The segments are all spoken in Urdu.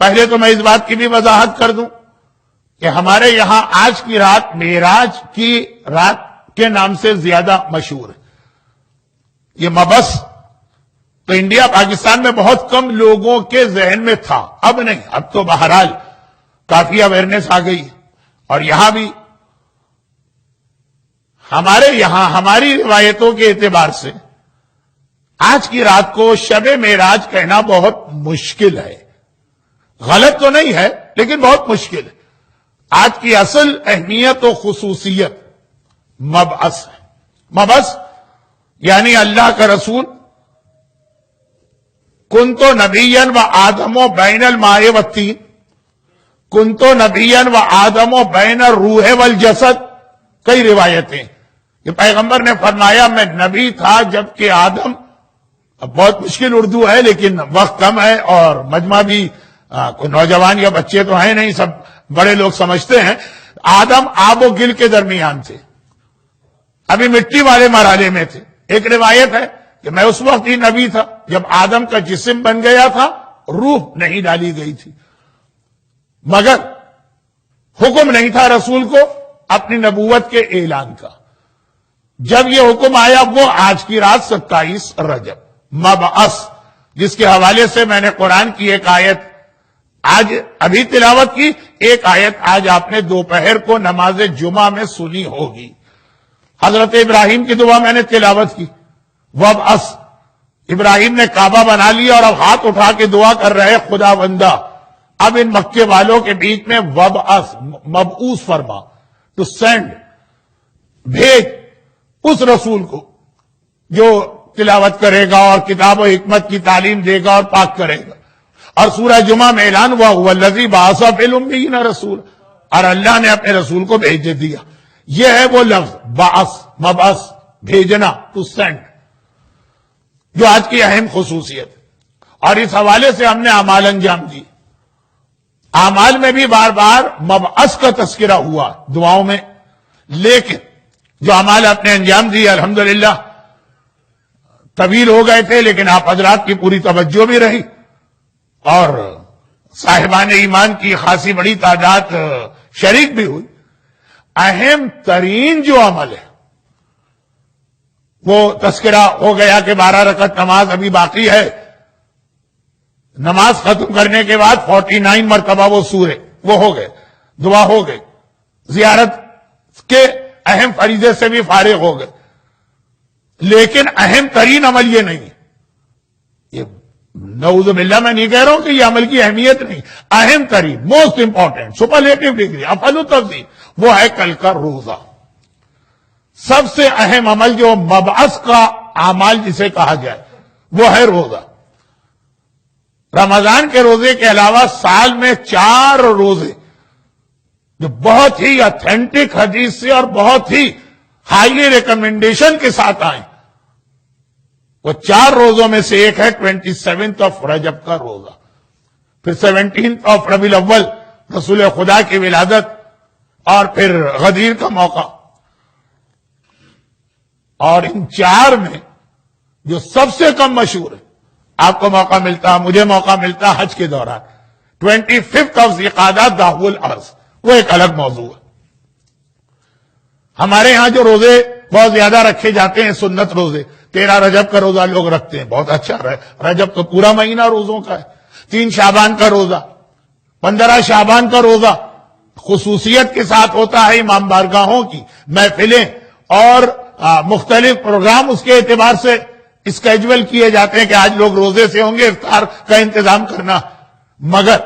پہلے تو میں اس بات کی بھی وضاحت کر دوں کہ ہمارے یہاں آج کی رات معراج کی رات کے نام سے زیادہ مشہور ہے. یہ مبس تو انڈیا پاکستان میں بہت کم لوگوں کے ذہن میں تھا، اب نہیں، اب تو بہرحال کافی اویئرنیس آ گئی. اور یہاں بھی ہمارے یہاں ہماری روایتوں کے اعتبار سے آج کی رات کو شب معراج کہنا بہت مشکل ہے. غلط تو نہیں ہے لیکن بہت مشکل ہے. آج کی اصل اہمیت و خصوصیت مبعث ہے. مبعث یعنی اللہ کا رسول کنتو نبیًا و آدم و بین الماء والطین، کنتو نبیًا و آدم و بین الروح والجسد. کئی روایتیں کہ پیغمبر نے فرمایا میں نبی تھا جبکہ آدم، اب بہت مشکل اردو ہے لیکن وقت کم ہے اور مجمع بھی کوئی نوجوان یا بچے تو ہیں نہیں، سب بڑے لوگ سمجھتے ہیں. آدم آب و گل کے درمیان تھے، ابھی مٹی والے مرحلے میں تھے. ایک روایت ہے کہ میں اس وقت ہی نبی تھا جب آدم کا جسم بن گیا تھا، روح نہیں ڈالی گئی تھی، مگر حکم نہیں تھا رسول کو اپنی نبوت کے اعلان کا. جب یہ حکم آیا وہ آج کی رات 27 رجب مبعث، جس کے حوالے سے میں نے قرآن کی ایک آیت آج ابھی تلاوت کی، ایک آیت آج آپ نے دوپہر کو نماز جمعہ میں سنی ہوگی. حضرت ابراہیم کی دعا میں نے تلاوت کی، وبعث. ابراہیم نے کعبہ بنا لیا اور اب ہاتھ اٹھا کے دعا کر رہے خدا بندہ اب ان مکے والوں کے بیچ میں وبعث، مبعوث فرما، ٹو سینڈ، بھیج اس رسول کو جو تلاوت کرے گا اور کتاب و حکمت کی تعلیم دے گا اور پاک کرے گا. اور سورہ جمعہ میں اعلان ہوا والذی بعث فی الامیین رسول، اور اللہ نے اپنے رسول کو بھیج دیا. یہ ہے وہ لفظ بعث، مبعث، بھیجنا، ٹو سینڈ، جو آج کی اہم خصوصیت ہے. اور اس حوالے سے ہم نے اعمال انجام دی. اعمال میں بھی بار بار مبعث کا تذکرہ ہوا دعاؤں میں، لیکن جو اعمال آپ نے انجام دی الحمدللہ طویل ہو گئے تھے لیکن آپ حضرات کی پوری توجہ بھی رہی اور صاحبان ایمان کی خاصی بڑی تعداد شریک بھی ہوئی. اہم ترین جو عمل ہے وہ تذکرہ ہو گیا کہ 12 رکعت نماز ابھی باقی ہے. نماز ختم کرنے کے بعد 49 مرتبہ وہ سورے وہ ہو گئے، دعا ہو گئی، زیارت کے اہم فریضے سے بھی فارغ ہو گئے. لیکن اہم ترین عمل یہ نہیں، یہ نعوذ باللہ میں نہیں کہہ رہا ہوں کہ یہ عمل کی اہمیت نہیں، اہم ترین، موسٹ امپورٹنٹ، سپرلیٹو ڈگری، افضل التفضیل، وہ ہے کل کا روزہ. سب سے اہم عمل جو مبعث کا اعمال جسے کہا جائے وہ ہے روزہ. رمضان کے روزے کے علاوہ سال میں 4 روزے جو بہت ہی اتھینٹک حدیث سے اور بہت ہی ہائیلی ریکمنڈیشن کے ساتھ آئیں. وہ 4 روزوں میں سے ایک ہے 27 رجب کا روزہ، پھر 17 ربیع الاول رسول خدا کی ولادت، اور پھر غدیر کا موقع. اور ان 4 میں جو سب سے کم مشہور ہے، آپ کو موقع ملتا، مجھے موقع ملتا حج کے دوران، 25 ذوالقعدہ داہ الارض، وہ ایک الگ موضوع ہے. ہمارے ہاں جو روزے بہت زیادہ رکھے جاتے ہیں سنت روزے، 13 رجب کا روزہ لوگ رکھتے ہیں، بہت اچھا رہے. رجب تو پورا مہینہ روزوں کا ہے. 3 شعبان کا روزہ، 15 شعبان کا روزہ خصوصیت کے ساتھ ہوتا ہے. امام بارگاہوں کی محفلیں اور مختلف پروگرام اس کے اعتبار سے اسکیجول کیے جاتے ہیں کہ آج لوگ روزے سے ہوں گے، افطار کا انتظام کرنا. مگر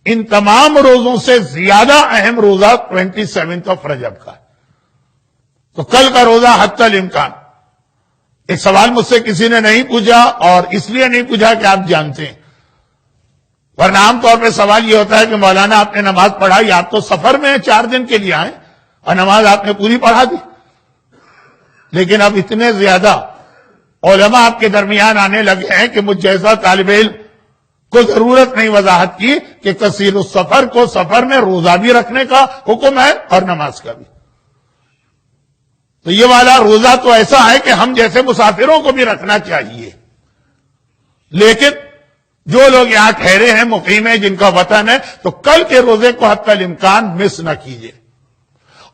ان تمام روزوں سے زیادہ اہم روزہ 27 رجب کا ہے. تو کل کا روزہ حتی الامکان. ایک سوال مجھ سے کسی نے نہیں پوچھا، اور اس لیے نہیں پوچھا کہ آپ جانتے ہیں، ورنہ عام طور پہ سوال یہ ہوتا ہے کہ مولانا آپ نے نماز پڑھائی، آپ تو سفر میں 4 دن کے لیے آئے اور نماز آپ نے پوری پڑھا دی. لیکن اب اتنے زیادہ علماء آپ کے درمیان آنے لگے ہیں کہ مجھ جیسا طالب علم کو ضرورت نہیں وضاحت کی کہ کثیر السفر کو سفر میں روزہ بھی رکھنے کا حکم ہے اور نماز کا بھی. تو یہ والا روزہ تو ایسا ہے کہ ہم جیسے مسافروں کو بھی رکھنا چاہیے، لیکن جو لوگ یہاں ٹھہرے ہیں، مقیم ہیں، جن کا وطن ہے، تو کل کے روزے کو حتی الامکان مس نہ کیجیے۔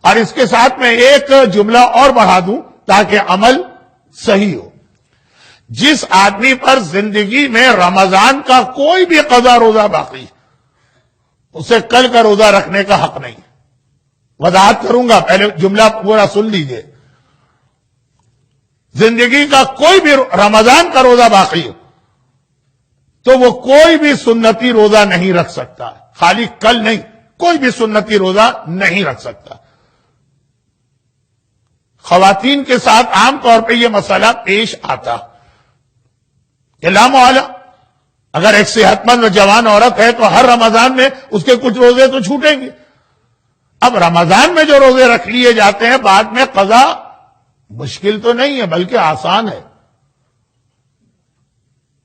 اور اس کے ساتھ میں ایک جملہ اور بڑھا دوں تاکہ عمل صحیح ہو۔ جس آدمی پر زندگی میں رمضان کا کوئی بھی قضا روزہ باقی، اسے کل کا روزہ رکھنے کا حق نہیں۔ وضاحت کروں گا، پہلے جملہ پورا سن لیجئے۔ زندگی کا کوئی بھی رمضان کا روزہ باقی ہو تو وہ کوئی بھی سنتی روزہ نہیں رکھ سکتا، خالی کل نہیں، کوئی بھی سنتی روزہ نہیں رکھ سکتا۔ خواتین کے ساتھ عام طور پہ یہ مسئلہ پیش آتا کہ لا محالہ اگر ایک صحت مند و جوان عورت ہے تو ہر رمضان میں اس کے کچھ روزے تو چھوٹیں گے۔ اب رمضان میں جو روزے رکھ لیے جاتے ہیں بعد میں قضا مشکل تو نہیں ہے بلکہ آسان ہے۔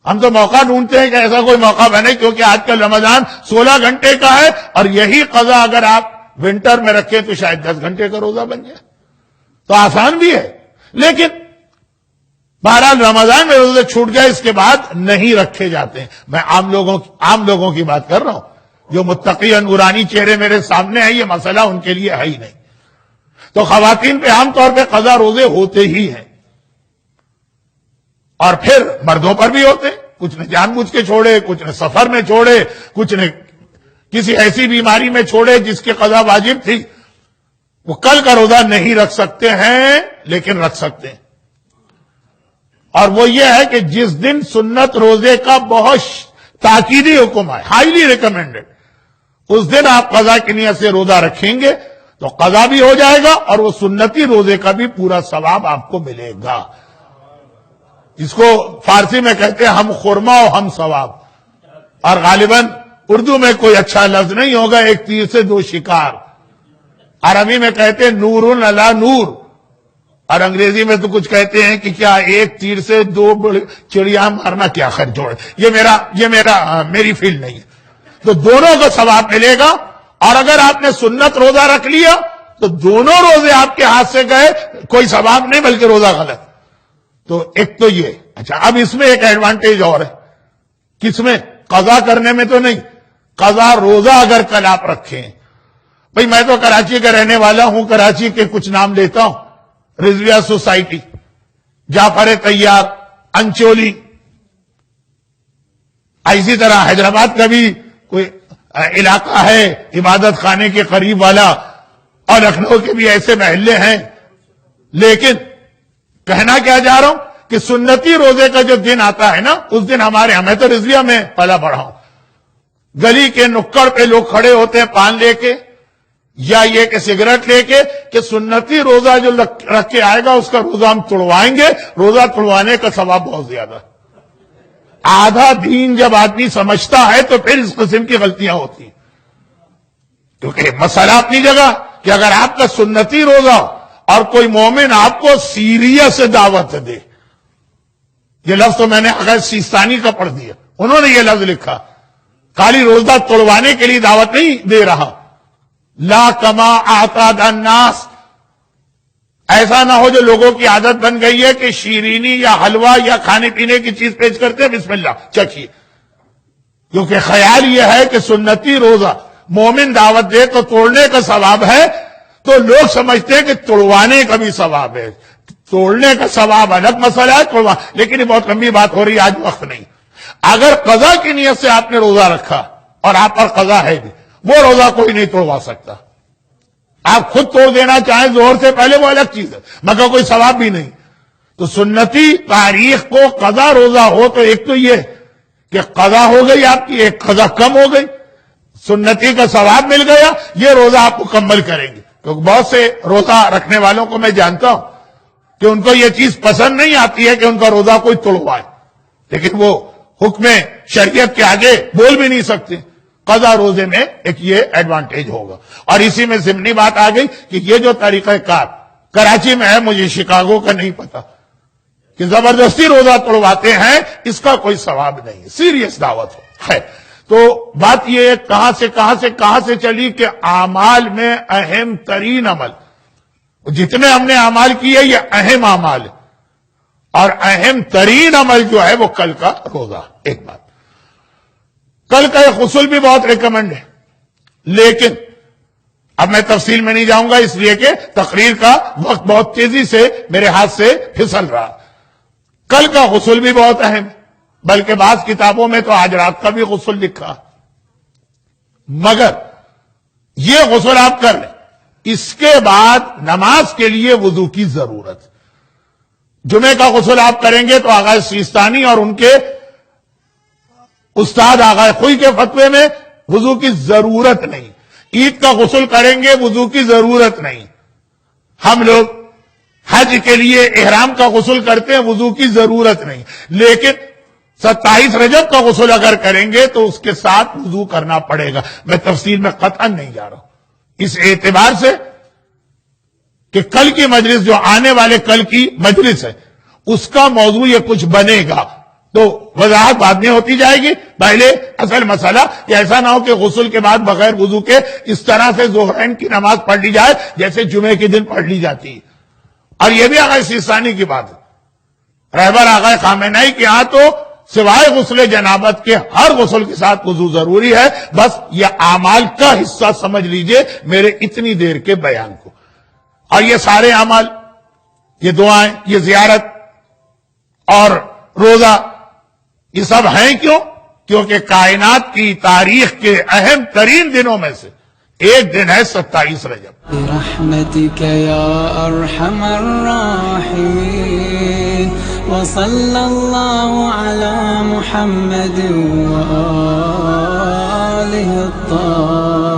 ہم تو موقع ڈھونڈتے ہیں کہ ایسا کوئی موقع بنے، کیونکہ آج کل رمضان 16 گھنٹے کا ہے اور یہی قضا اگر آپ ونٹر میں رکھیں تو شاید 10 گھنٹے کا روزہ بن جائے، تو آسان بھی ہے۔ لیکن بہرحال رمضان میں روزے چھوٹ گئے، اس کے بعد نہیں رکھے جاتے ہیں۔ میں عام لوگوں کی بات کر رہا ہوں، جو متقی نورانی چہرے میرے سامنے ہیں، یہ مسئلہ ان کے لیے ہے ہی نہیں۔ تو خواتین پہ عام طور پہ قضا روزے ہوتے ہی ہیں، اور پھر مردوں پر بھی ہوتے، کچھ نے جان بوجھ کے چھوڑے، کچھ نے سفر میں چھوڑے، کچھ نے کسی ایسی بیماری میں چھوڑے جس کی قضا واجب تھی۔ وہ کل کا روزہ نہیں رکھ سکتے ہیں لیکن رکھ سکتے ہیں، اور وہ یہ ہے کہ جس دن سنت روزے کا بہت تاکیدی حکم ہے، ہائیلی ریکمینڈڈ، اس دن آپ قضا کی نیت سے روزہ رکھیں گے تو قضا بھی ہو جائے گا اور وہ سنتی روزے کا بھی پورا ثواب آپ کو ملے گا۔ اس کو فارسی میں کہتے ہیں ہم خرما و ہم ثواب، اور غالباً اردو میں کوئی اچھا لفظ نہیں ہوگا، ایک تیر سے دو شکار۔ عربی میں کہتے ہیں نور علی نور، اور انگریزی میں تو کچھ کہتے ہیں کہ کیا ایک تیر سے دو چڑیا مارنا، کیا خیر جوڑ، میری فیلڈ نہیں ہے۔ تو دونوں کا ثواب ملے گا، اور اگر آپ نے سنت روزہ رکھ لیا تو دونوں روزے آپ کے ہاتھ سے گئے، کوئی ثواب نہیں بلکہ روزہ غلط۔ تو ایک تو یہ، اچھا اب اس میں ایک ایڈوانٹیج اور ہے، کس میں؟ قضا کرنے میں تو نہیں، قضا روزہ اگر کل آپ رکھیں۔ بھئی میں تو کراچی کا رہنے والا ہوں، کراچی کے کچھ نام لیتا ہوں، رضویہ سوسائٹی، جعفر طیار، انچولی، اسی طرح حیدرآباد کا بھی کوئی علاقہ ہے عبادت خانے کے قریب والا، اور لکھنؤ کے بھی ایسے محلے ہیں۔ لیکن کہنا کیا جا رہا ہوں کہ سنتی روزے کا جو دن آتا ہے نا، اس دن ہمارے میں تو رضویہ میں پلا بڑھا ہوں، گلی کے نکڑ پہ لوگ کھڑے ہوتے ہیں پان لے کے یا یہ کہ سگریٹ لے کے، کہ سنتی روزہ جو رکھ کے آئے گا اس کا روزہ ہم توڑوائیں گے، روزہ توڑوانے کا ثواب بہت زیادہ۔ آدھا دین جب آدمی سمجھتا ہے تو پھر اس قسم کی غلطیاں ہوتی ہیں، کیونکہ مسئلہ اپنی جگہ کہ اگر آپ کا سنتی روزہ اور کوئی مومن آپ کو سیریس دعوت دے، یہ لفظ تو میں نے اگر سیستانی کا پڑھ دیا، انہوں نے یہ لفظ لکھا، خالی روزہ توڑوانے کے لیے دعوت نہیں دے رہا، لا کما اعتاد الناس، ایسا نہ ہو جو لوگوں کی عادت بن گئی ہے کہ شیرینی یا حلوہ یا کھانے پینے کی چیز پیش کرتے ہیں، بسم اللہ چکھیے، کیونکہ خیال یہ ہے کہ سنتی روزہ مومن دعوت دے تو توڑنے کا ثواب ہے، تو لوگ سمجھتے ہیں کہ توڑوانے کا بھی ثواب ہے۔ توڑنے کا ثواب الگ مسئلہ ہے، لیکن یہ بہت لمبی بات ہو رہی ہے، آج وقت نہیں۔ اگر قضا کی نیت سے آپ نے روزہ رکھا اور آپ پر قضا ہے بھی، وہ روزہ کوئی نہیں توڑوا سکتا۔ آپ خود توڑ دینا چاہیں ظہر سے پہلے وہ الگ چیز ہے، مگر کوئی ثواب بھی نہیں۔ تو سنتی تاریخ کو قضا روزہ ہو تو ایک تو یہ کہ قضا ہو گئی آپ کی، ایک قضا کم ہو گئی، سنتی کا ثواب مل گیا، یہ روزہ آپ مکمل کریں گے۔ کیونکہ بہت سے روزہ رکھنے والوں کو میں جانتا ہوں کہ ان کو یہ چیز پسند نہیں آتی ہے کہ ان کا روزہ کوئی توڑوائے، لیکن وہ حکم شریعت کے آگے بول بھی نہیں سکتے۔ قضا روزے میں ایک یہ ایڈوانٹیج ہوگا، اور اسی میں ضمنی بات آ گئی کہ یہ جو طریقہ کار کراچی میں ہے، مجھے شکاگو کا نہیں پتا، کہ زبردستی روزہ توڑواتے ہیں، اس کا کوئی ثواب نہیں ہے، سیریس دعوت ہے۔ تو بات یہ کہاں سے چلی کہ اعمال میں اہم ترین عمل، جتنے ہم نے اعمال کیے یہ اہم اعمال ہے، اور اہم ترین عمل جو ہے وہ کل کا روزہ۔ ایک بات کل کا یہ غسل بھی بہت ریکمنڈ ہے، لیکن اب میں تفصیل میں نہیں جاؤں گا اس لیے کہ تقریر کا وقت بہت تیزی سے میرے ہاتھ سے پھسل رہا۔ کل کا غسل بھی بہت اہم ہے، بلکہ بعض کتابوں میں تو آج رات کا بھی غسل لکھا، مگر یہ غسل آپ کر لیں، اس کے بعد نماز کے لیے وضو کی ضرورت۔ جمعے کا غسل آپ کریں گے تو آغا سیستانی اور ان کے استاد آغا خوئی کے فتوے میں وضو کی ضرورت نہیں۔ عید کا غسل کریں گے، وضو کی ضرورت نہیں۔ ہم لوگ حج کے لیے احرام کا غسل کرتے ہیں، وضو کی ضرورت نہیں، لیکن 27 رجب کا غسل اگر کریں گے تو اس کے ساتھ وضو کرنا پڑے گا۔ میں تفصیل میں قطعاً نہیں جا رہا ہوں، اس اعتبار سے کہ کل کی مجلس جو آنے والے کل کی مجلس ہے اس کا موضوع یہ کچھ بنے گا، تو وضاحت بعد میں ہوتی جائے گی۔ پہلے اصل مسئلہ کہ ایسا نہ ہو کہ غسل کے بعد بغیر وضو کے اس طرح سے ظہرین کی نماز پڑھ لی جائے جیسے جمعے کے دن پڑھ لی جاتی ہے۔ اور یہ بھی آغا سیستانی کی بات ہے، رہبر آغا خامنہئی کے ہاں تو سوائے غسل جنابت کے ہر غسل کے ساتھ وضو ضروری ہے۔ بس یہ اعمال کا حصہ سمجھ لیجئے میرے اتنی دیر کے بیان کو۔ اور یہ سارے اعمال، یہ دعائیں، یہ زیارت اور روزہ، یہ سب ہیں کیوں؟ کیونکہ کائنات کی تاریخ کے اہم ترین دنوں میں سے ایک دن ہے 27 رجب۔ برحمتك يا أرحم الراحمين وصلى الله على محمد وآله الطاهرين